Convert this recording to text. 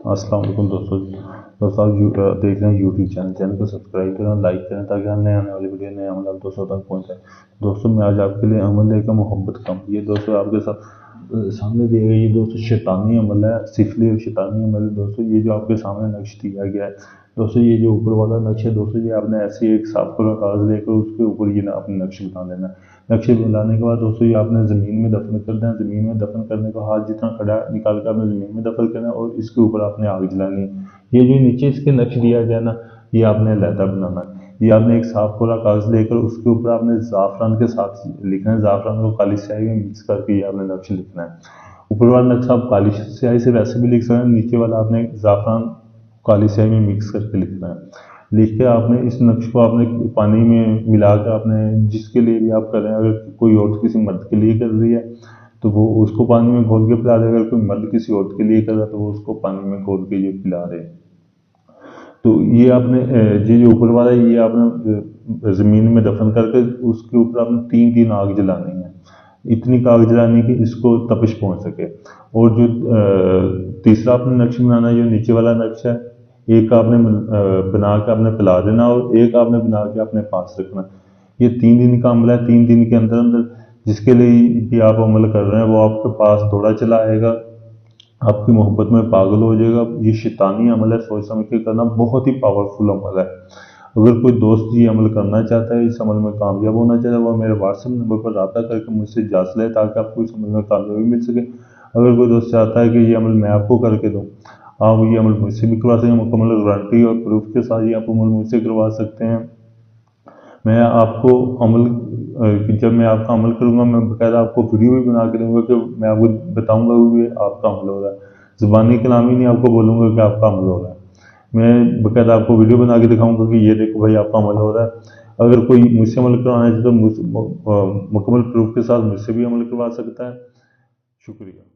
अस्सलाम वालेकुम दोस्तों। दोस्तों आप देख रहे हैं यूट्यूब चैनल को सब्सक्राइब करें, लाइक करें ताकि आने वाली वीडियो नए अमल आप दोस्तों तक पहुंचाए। दोस्तों मैं आज आपके लिए अमल लेकर मोहब्बत का ये दोस्तों आपके साथ सामने दिए गए ये दोस्तों शैतानी अमल है, सिफली और शैतानी अमल है। दोस्तों ये जो आपके सामने नक्श दिया गया है, दोस्तों ये जो ऊपर वाला नक्श है दोस्तों, ये आपने ऐसे एक साफ पूरा कागज लेकर उसके ऊपर ये ना अपने नक्श बना देना है। नक्श बनाने के बाद दोस्तों ये आपने ज़मीन में दफन कर देना। ज़मीन में दफन करने को हाथ जितना खड़ा निकाल कर आपने ज़मीन में दफन करना है और इसके ऊपर आपने आग जलानी है। ये जो नीचे इसके नक्श दिया गया ना, ये आपने अलहदा बनाना है। ये आपने एक साफ पूरा कागज लेकर उसके ऊपर आपने ज़ाफ़रान के साथ लिखना है। ज़ाफ़रान को काली स्याही में मिक्स करके ये आपने नक्श लिखना है। ऊपर वाला नक्शा आप काली स्याही से वैसे भी लिख सकते हैं, नीचे वाला आपने ज़ाफ़रान काली स्याही में मिक्स करके लिखना है। लिख के आपने इस नक्श को आपने पानी में मिला कर आपने जिसके लिए भी आप कर रहे हैं, अगर कोई औरत किसी मर्द के लिए कर रही है तो वो उसको पानी में घोल के पिला दे, अगर कोई मर्द किसी औरत के लिए कर रहा है तो वो उसको पानी में घोल के ये पिला रहे हैं। तो ये आपने ये जो ऊपर वाला है ये आपने ज़मीन में दफन करके उसके ऊपर आपने तीन तीन आग जलानी है। इतनी आग जलानी कि इसको तपिश पहुंच सके। और जो तीसरा आपने नक्श बनाना है, जो नीचे वाला नक्श है, एक आपने बना के आपने पिला देना और एक आपने बना के अपने पास रखना। ये 3 दिन का अमल है। 3 दिन के अंदर अंदर जिसके लिए भी आप अमल कर रहे हैं वो आपके पास दौड़ा चला आएगा, आपकी मोहब्बत में पागल हो जाएगा। ये शैतानी अमल है, सोच समझ के करना, बहुत ही पावरफुल अमल है। अगर कोई दोस्त ये अमल करना चाहता है, इस अमल में कामयाब होना चाहता है, वो मेरे व्हाट्सएप नंबर पर रब्ता करके मुझसे जांच ले ताकि आपको इस अमल में कामयाबी मिल सके। अगर कोई दोस्त चाहता है कि ये अमल मैं आपको करके दूँ, आप ये अमल मुझसे भी करवा सकते हैं। मुकम्मल गारंटी और प्रूफ के साथ ये आप अमल मुझसे करवा सकते हैं। मैं आपको अमल जब मैं आपका अमल करूँगा मैं बाकायदा आपको वीडियो भी बना के दूँगा कि मैं आपको बताऊँगा भी आपका अमल हो रहा है। ज़ुबानी कलाम ही नहीं आपको बोलूँगा कि आपका अमल हो रहा है। मैं बाकायदा आपको वीडियो बना के दिखाऊँगा कि ये देखो भाई आपका अमल हो रहा है। अगर कोई मुझसे अमल करवाना चाहे तो मुकम्मल प्रूफ के साथ मुझसे भी अमल करवा सकता है। शुक्रिया।